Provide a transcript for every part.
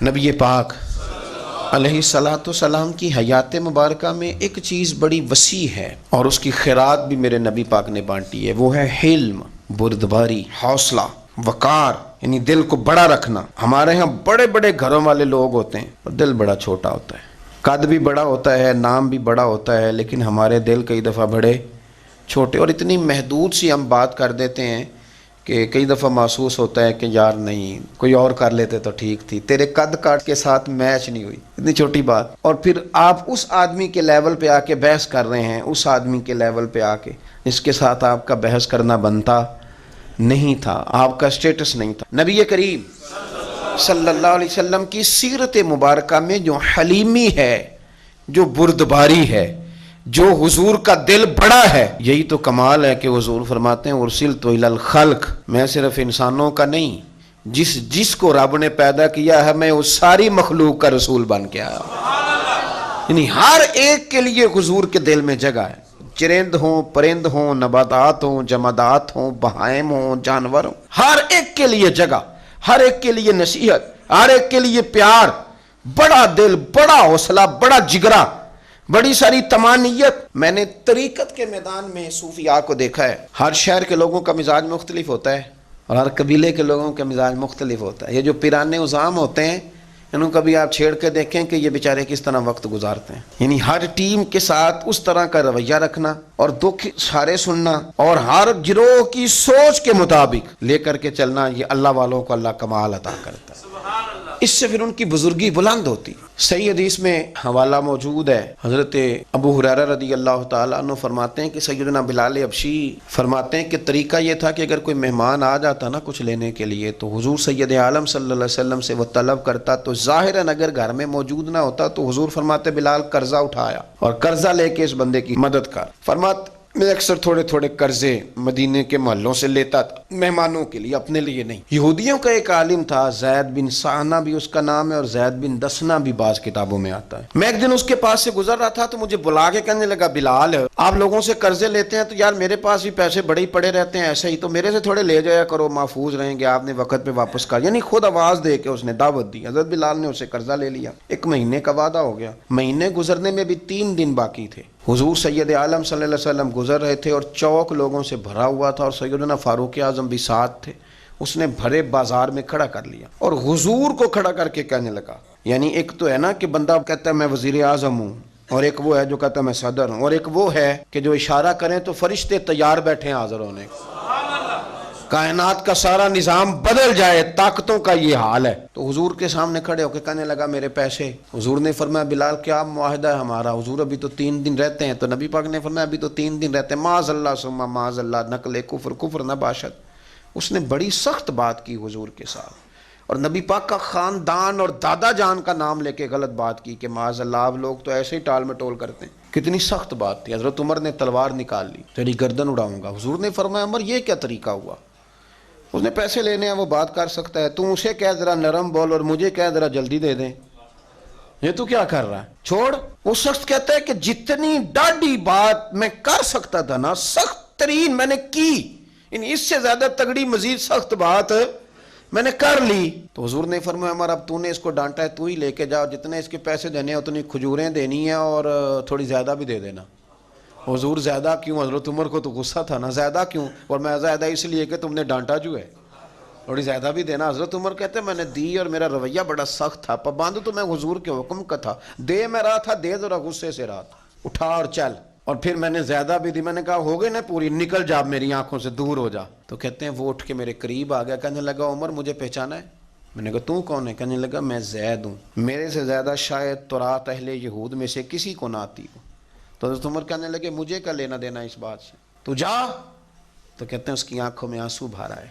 نبی پاک علیہ الصلوۃ والسلام کی حیات مبارکہ میں ایک چیز بڑی وسیع ہے اور اس کی خیرات بھی میرے نبی پاک نے بانٹی ہے، وہ ہے حلم، بردباری، حوصلہ، وقار، یعنی دل کو بڑا رکھنا۔ ہمارے ہاں بڑے بڑے گھروں والے لوگ ہوتے ہیں اور دل بڑا چھوٹا ہوتا ہے، قد بھی بڑا ہوتا ہے، نام بھی بڑا ہوتا ہے، لیکن ہمارے دل کئی دفعہ بڑے چھوٹے اور اتنی محدود سی ہم بات کر دیتے ہیں کہ کئی دفعہ محسوس ہوتا ہے کہ یار نہیں، کوئی اور کر لیتے تو ٹھیک تھی، تیرے قد کاٹ کے ساتھ میچ نہیں ہوئی، اتنی چھوٹی بات۔ اور پھر آپ اس آدمی کے لیول پہ آ کے بحث کر رہے ہیں، اس آدمی کے لیول پہ آ کے جس کے ساتھ آپ کا بحث کرنا بنتا نہیں تھا، آپ کا اسٹیٹس نہیں تھا۔ نبی کریم صلی اللہ علیہ وسلم کی سیرت مبارکہ میں جو حلیمی ہے، جو بردباری ہے، جو حضور کا دل بڑا ہے، یہی تو کمال ہے کہ حضور فرماتے ہیں ارسلت الی الخلق، میں صرف انسانوں کا نہیں، جس کو رب نے پیدا کیا ہے میں اس ساری مخلوق کا رسول بن کے آیا ہوں۔ یعنی ہر ایک کے لیے حضور کے دل میں جگہ ہے، چرند ہوں، پرند ہوں، نباتات ہوں، جمادات ہوں، بہائم ہوں، جانور ہوں، ہر ایک کے لیے جگہ، ہر ایک کے لیے نصیحت، ہر ایک کے لیے پیار، بڑا دل، بڑا حوصلہ، بڑا جگرا، بڑی ساری تمانیت۔ میں نے طریقت کے میدان میں صوفیاء کو دیکھا ہے، ہر شہر کے لوگوں کا مزاج مختلف ہوتا ہے اور ہر قبیلے کے لوگوں کا مزاج مختلف ہوتا ہے۔ یہ جو پیرانے عظام ہوتے ہیں، انہوں کبھی آپ چھیڑ کے دیکھیں کہ یہ بیچارے کس طرح وقت گزارتے ہیں۔ یعنی ہر ٹیم کے ساتھ اس طرح کا رویہ رکھنا اور دکھ سارے سننا اور ہر گروہ کی سوچ کے مطابق لے کر کے چلنا، یہ اللہ والوں کو اللہ کمال عطا کرتا ہے۔ اس سے پھر ان کی بزرگی بلند ہوتی۔ صحیح حدیث میں حوالہ موجود ہے، حضرت ابو ہریرہ رضی اللہ تعالیٰ عنہ فرماتے ہیں کہ سیدنا بلال حبشی فرماتے ہیں کہ طریقہ یہ تھا کہ اگر کوئی مہمان آ جاتا نا کچھ لینے کے لیے تو حضور سید عالم صلی اللہ علیہ وسلم سے وہ طلب کرتا، تو ظاہراً اگر گھر میں موجود نہ ہوتا تو حضور فرماتے بلال قرضہ اٹھایا اور قرضہ لے کے اس بندے کی مدد کر۔ فرماتے میں اکثر تھوڑے تھوڑے قرضے مدینے کے محلوں سے لیتا تھا مہمانوں کے لیے، اپنے لیے نہیں۔ یہودیوں کا ایک عالم تھا، زید بن سعنہ بھی اس کا نام ہے اور زید بن دسنہ بھی بعض کتابوں میں آتا ہے۔ میں ایک دن اس کے پاس سے گزر رہا تھا تو مجھے بلا کے کہنے لگا، بلال آپ لوگوں سے قرضے لیتے ہیں تو یار میرے پاس بھی پیسے بڑے ہی پڑے رہتے ہیں، ایسے ہی تو میرے سے تھوڑے لے جایا کرو، محفوظ رہیں گے، آپ نے وقت پہ واپس کر، یعنی خود آواز دے کے اس نے دعوت دی۔ حضرت بلال نے اسے قرضہ لے لیا، 1 مہینے کا وعدہ ہو گیا، مہینے گزرنے میں بھی 3 دن باقی تھے۔ حضور سید عالم صلی اللہ علیہ وسلم گزر رہے تھے اور چوک لوگوں سے بھرا ہوا تھا اور سیدنا فاروق اعظم بھی ساتھ تھے۔ اس نے بھرے بازار میں کھڑا کر لیا اور حضور کو کھڑا کر کے کہنے لگا، یعنی ایک تو ہے نا کہ بندہ کہتا ہے میں وزیر اعظم ہوں، اور ایک وہ ہے جو کہتا ہے میں صدر ہوں، اور ایک وہ ہے کہ جو اشارہ کریں تو فرشتے تیار بیٹھے ہیں حاضر ہونے کو، کائنات کا سارا نظام بدل جائے، طاقتوں کا یہ حال ہے۔ تو حضور کے سامنے کھڑے ہو کے کہنے لگا میرے پیسے۔ حضور نے فرمایا بلال کیا معاہدہ ہے ہمارا؟ حضور ابھی تو 3 دن رہتے ہیں۔ تو نبی پاک نے فرمایا ابھی تو 3 دن رہتے ہیں، معاذ اللہ ثم معاذ اللہ، نقل کفر نہ باشد۔ اس نے بڑی سخت بات کی حضور کے ساتھ، اور نبی پاک کا خاندان اور دادا جان کا نام لے کے غلط بات کی کہ معاذ اللہ آپ لوگ تو ایسے ہی ٹال مٹول کرتے ہیں۔ کتنی سخت بات تھی۔ حضرت عمر نے تلوار نکال لی، تیری گردن اڑاؤں گا۔ حضور نے فرمایا عمر یہ کیا طریقہ ہوا؟ اس نے پیسے لینے ہیں وہ بات کر سکتا ہے، تم اسے کہہ ذرا نرم بول اور مجھے کہہ ذرا جلدی دے دیں، یہ تو کیا کر رہا ہے؟ چھوڑ۔ وہ شخص کہتا ہے کہ جتنی ڈاڈی بات میں کر سکتا تھا نا، سخت ترین میں نے کی، یعنی اس سے زیادہ تگڑی مزید سخت بات میں نے کر لی۔ تو حضور نے فرمایا عمر اب تو نے اس کو ڈانٹا ہے، تو ہی لے کے جاؤ، جتنے اس کے پیسے دینے ہیں اتنی کھجوریں دینی ہیں اور تھوڑی زیادہ بھی دے دینا۔ حضور زیادہ کیوں؟ حضرت عمر کو تو غصہ تھا نا، زیادہ کیوں؟ اور میں زیادہ اس لیے کہ تم نے ڈانٹا جو ہے، تھوڑی زیادہ بھی دینا۔ حضرت عمر کہتے ہیں میں نے دی اور میرا رویہ بڑا سخت تھا، پابند تو میں حضور کے حکم کا تھا، دے میں رہا تھا، دے ذرا غصے سے رہا تھا، اٹھا اور چل۔ اور پھر میں نے زیادہ بھی دی، میں نے کہا ہو گئی نا پوری، نکل جا میری آنکھوں سے دور ہو جا۔ تو کہتے ہیں وہ اٹھ کے میرے قریب آ گیا، کہنے لگا عمر مجھے پہچانا ہے؟ میں نے کہا تو کون ہے؟ کہنے لگا میں زید ہوں، میرے سے زیادہ شاید تورات اہل یہود میں سے کسی کو نہ آتی ہو۔ تو حضرت عمر کہنے لگے مجھے کیا لینا دینا اس بات سے، تو جا۔ تو کہتے ہیں اس کی آنکھوں میں آنسو بھر آئے،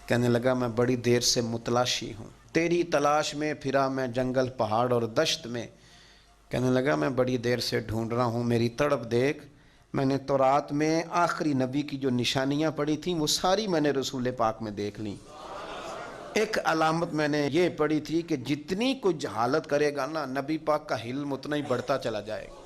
کہنے لگا میں بڑی دیر سے متلاشی ہوں، تیری تلاش میں پھرا میں جنگل پہاڑ اور دشت میں، کہنے لگا میں بڑی دیر سے ڈھونڈ رہا ہوں، میری تڑپ دیکھ، میں نے تورات میں آخری نبی کی جو نشانیاں پڑھی تھیں وہ ساری میں نے رسول پاک میں دیکھ لیں۔ ایک علامت میں نے یہ پڑھی تھی کہ جتنی کچھ حالت کرے گا نا نبی پاک کا حلم اتنا ہی بڑھتا چلا جائے گا،